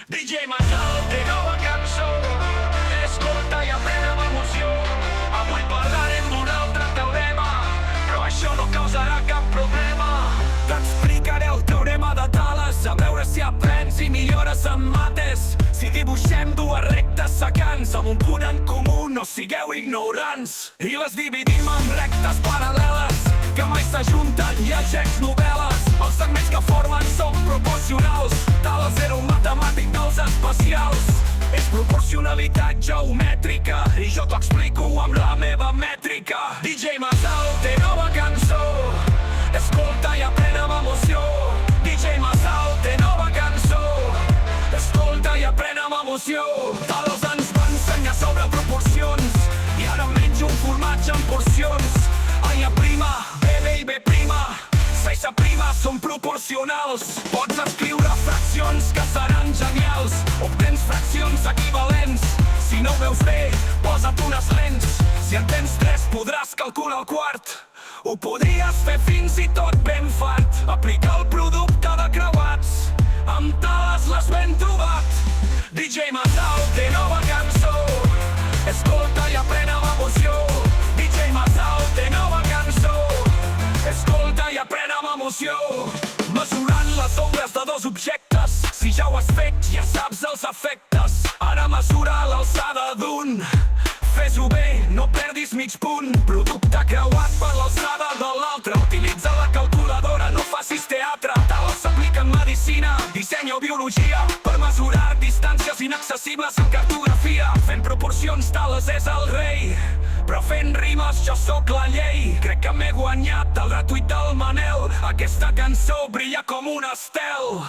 DJ Masal té nova cançó, escolta i aprèn amb emoció. Avui parlarem d'un altre teorema, però això no causarà cap problema. T'explicaré el teorema de Tales, a veure si aprens i millores en mates. Si dibuixem dues rectes secants amb un punt en comú, no sigueu ignorants. I les dividim en rectes paral·leles que mai s'ajunten, llegeix novel·les. Els segments que formen són proporcionals. Tales era un matemàtic dels especials. És proporcionalitat geomètrica i jo t'ho explico amb la meva mètrica. DJ Masal té nova cançó, escolta i aprèn amb emoció. DJ Masal té nova cançó, escolta i aprèn amb emoció. Tales ens va ensenyar sobre proporcions i ara menjo un formatge en porcions. A' prima, B i B prima, C i C prima són proporcionals. Pots escriure fraccions que seran genials, o tens fraccions equivalents. Si no ho veus bé, posa't unes lents. Si en tens tres podràs calcular el quart. Ho podries fer fins i tot ben fart. Aplicar el producte de creuats, amb Tales l'has ben trobat. DJ Masal té nova cançó, escolta i aprèn amb emoció. DJ Masal té nova cançó, escolta i aprèn amb emoció. Mesurant les ombres de dos objectes, si ja ho has fet ja saps els efectes. Ara mesura l'alçada d'un, fes-ho bé, no perdis mig punt. Producte creuat per l'alçada de l'altre. Utilitza la calculadora, no facis teatre. Tales s'aplica en medicina, disseny o biologia, per mesurar distàncies inaccessibles en cartografia. Fent proporcions Tales és el rei, però fent rimes jo sóc la llei. Crec que m'he guanyat el retuit del Manel. Aquesta cançó brilla com un estel.